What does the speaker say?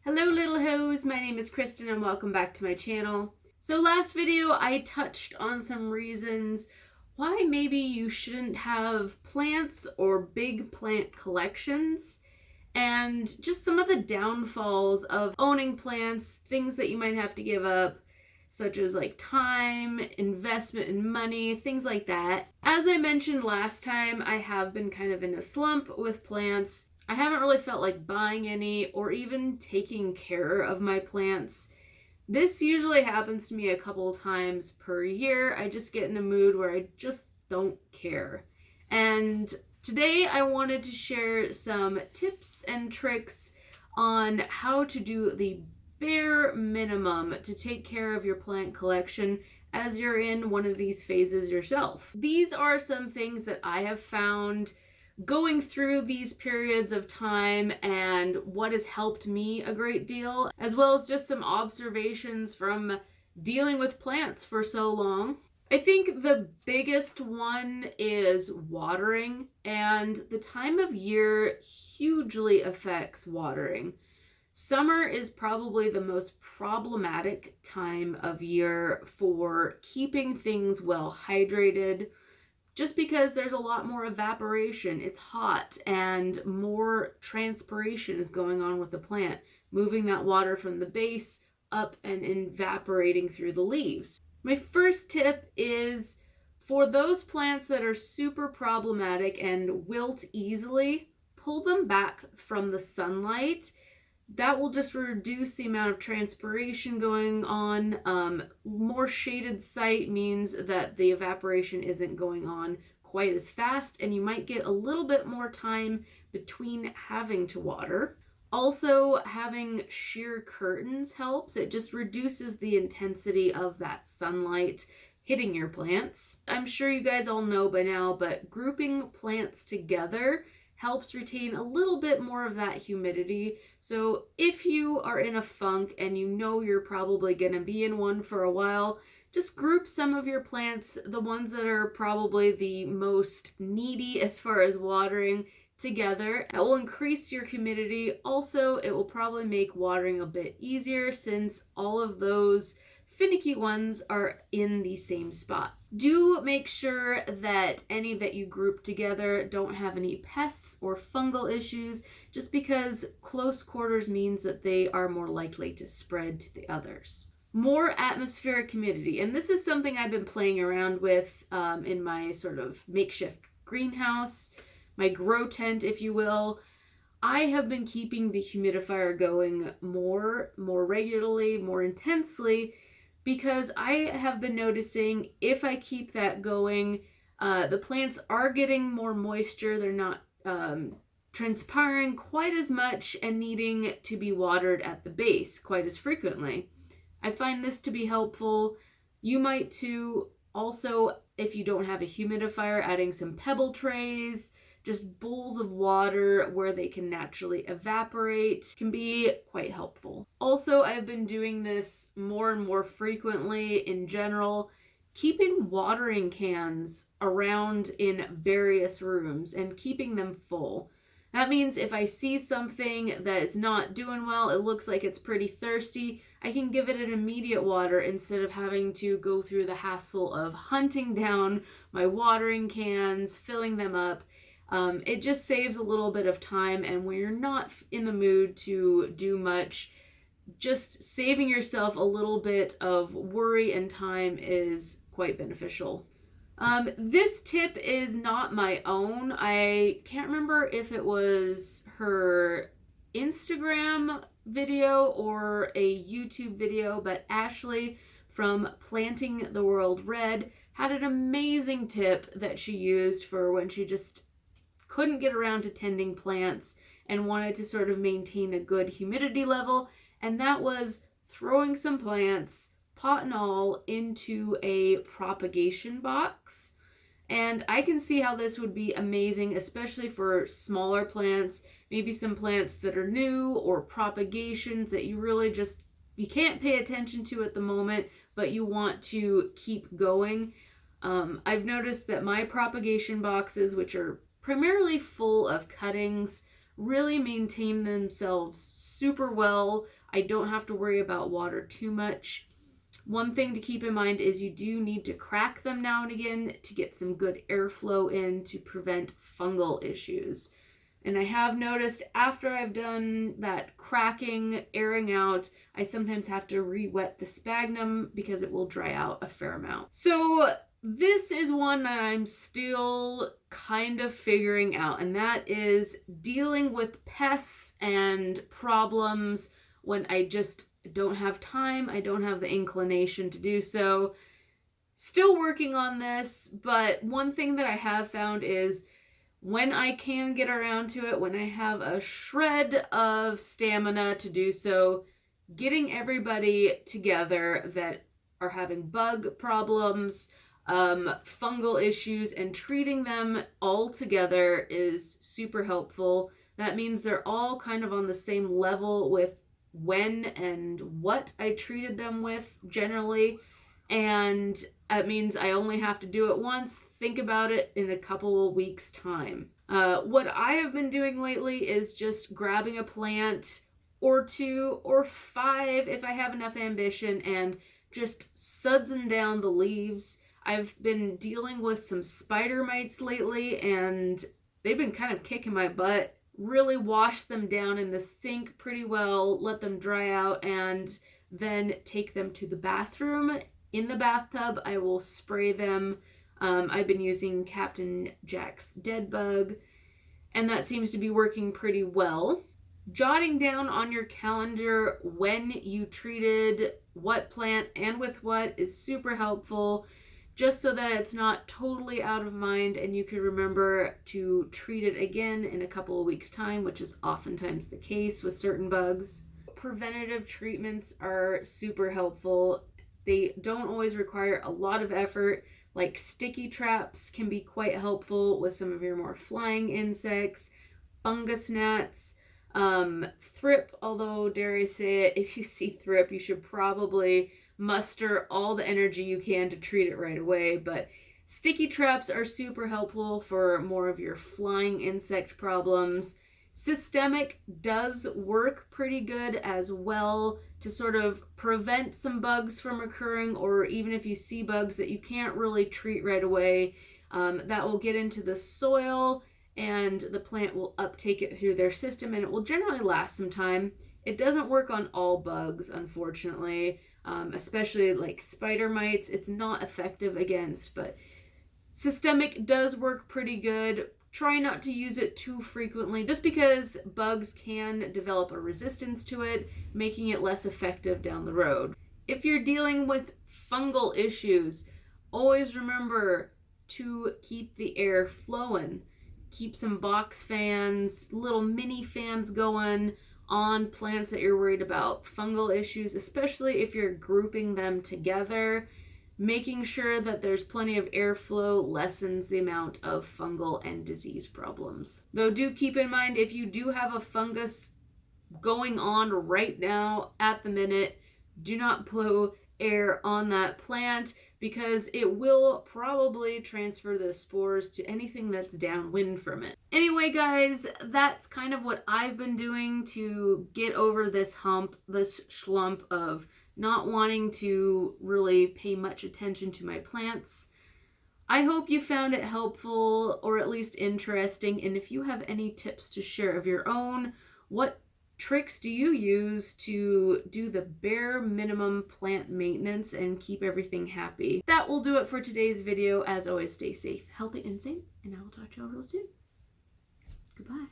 Hello little hoes, my name is Kristen and welcome back to my channel. So last video I touched on some reasons why maybe you shouldn't have plants or big plant collections and just some of the downfalls of owning plants, things that you might have to give up, such as like time, investment in money, things like that. As I mentioned last time, I have been kind of in a slump with plants. I haven't really felt like buying any or even taking care of my plants. This usually happens to me a couple times per year. I just get in a mood where I just don't care. And today I wanted to share some tips and tricks on how to do the bare minimum to take care of your plant collection as you're in one of these phases yourself. These are some things that I have found going through these periods of time and what has helped me a great deal, as well as just some observations from dealing with plants for so long. I think the biggest one is watering, and the time of year hugely affects watering. Summer is probably the most problematic time of year for keeping things well hydrated, just because there's a lot more evaporation. It's hot and more transpiration is going on with the plant, moving that water from the base up and evaporating through the leaves. My first tip is for those plants that are super problematic and wilt easily, pull them back from the sunlight. That will just reduce the amount of transpiration going on. More shaded site means that the evaporation isn't going on quite as fast, and you might get a little bit more time between having to water. Also, having sheer curtains helps. It just reduces the intensity of that sunlight hitting your plants. I'm sure you guys all know by now, but grouping plants together helps retain a little bit more of that humidity. So if you are in a funk and you know you're probably going to be in one for a while, just group some of your plants, the ones that are probably the most needy as far as watering, together. That will increase your humidity. Also, it will probably make watering a bit easier since all of those finicky ones are in the same spot. Do make sure that any that you group together don't have any pests or fungal issues, just because close quarters means that they are more likely to spread to the others. More atmospheric humidity, and this is something I've been playing around with in my sort of makeshift greenhouse, my grow tent, if you will. I have been keeping the humidifier going more regularly, more intensely, because I have been noticing if I keep that going, the plants are getting more moisture. They're not transpiring quite as much and needing to be watered at the base quite as frequently. I find this to be helpful. You might too. Also, if you don't have a humidifier, adding some pebble trays, just bowls of water where they can naturally evaporate can be quite helpful. Also, I've been doing this more and more frequently in general, keeping watering cans around in various rooms and keeping them full. That means if I see something that is not doing well, it looks like it's pretty thirsty, I can give it an immediate water instead of having to go through the hassle of hunting down my watering cans, filling them up. It just saves a little bit of time, and when you're not in the mood to do much, just saving yourself a little bit of worry and time is quite beneficial. This tip is not my own. I can't remember if it was her Instagram video or a YouTube video, but Ashley from Planting the World Red had an amazing tip that she used for when she just couldn't get around to tending plants and wanted to sort of maintain a good humidity level, and that was throwing some plants, pot and all, into a propagation box. And I can see how this would be amazing, especially for smaller plants, maybe some plants that are new or propagations that you really just, you can't pay attention to at the moment, but you want to keep going. I've noticed that my propagation boxes, which are primarily full of cuttings, really maintain themselves super well. I don't have to worry about water too much. One thing to keep in mind is you do need to crack them now and again to get some good airflow in to prevent fungal issues. And I have noticed after I've done that cracking, airing out, I sometimes have to re-wet the sphagnum because it will dry out a fair amount. So this is one that I'm still kind of figuring out, and that is dealing with pests and problems when I just don't have time, I don't have the inclination to do so. Still working on this, but one thing that I have found is when I can get around to it, when I have a shred of stamina to do so, getting everybody together that are having bug problems, fungal issues, and treating them all together is super helpful. That means they're all kind of on the same level with when and what I treated them with generally, and that means I only have to do it once, think about it in a couple of weeks' time. What I have been doing lately is just grabbing a plant or 2 or 5 if I have enough ambition and just sudsing down the leaves. I've been dealing with some spider mites lately and they've been kind of kicking my butt. Really wash them down in the sink pretty well, let them dry out, and then take them to the bathroom. In the bathtub, I will spray them. I've been using Captain Jack's Dead Bug, and that seems to be working pretty well. Jotting down on your calendar when you treated what plant and with what is super helpful, just so that it's not totally out of mind and you can remember to treat it again in a couple of weeks' time, which is oftentimes the case with certain bugs. Preventative treatments are super helpful. They don't always require a lot of effort. Like sticky traps can be quite helpful with some of your more flying insects, fungus gnats, thrip, although dare I say it, if you see thrip, you should probably muster all the energy you can to treat it right away. But sticky traps are super helpful for more of your flying insect problems. Systemic does work pretty good as well to sort of prevent some bugs from occurring, or even if you see bugs that you can't really treat right away, that will get into the soil and the plant will uptake it through their system and it will generally last some time. It doesn't work on all bugs, unfortunately, especially like spider mites. It's not effective against, but systemic does work pretty good. Try not to use it too frequently just because bugs can develop a resistance to it, making it less effective down the road. If you're dealing with fungal issues, always remember to keep the air flowing. Keep some box fans, little mini fans going on plants that you're worried about fungal issues, especially if you're grouping them together. Making sure that there's plenty of airflow lessens the amount of fungal and disease problems. Though do keep in mind, if you do have a fungus going on right now at the minute, do not blow air on that plant because it will probably transfer the spores to anything that's downwind from it. Anyway, guys, that's kind of what I've been doing to get over this hump, this schlump of not wanting to really pay much attention to my plants. I hope you found it helpful or at least interesting, and if you have any tips to share of your own, what tricks do you use to do the bare minimum plant maintenance and keep everything happy? That will do it for today's video. As always, stay safe, healthy, and sane, and I will talk to you all real soon. Goodbye.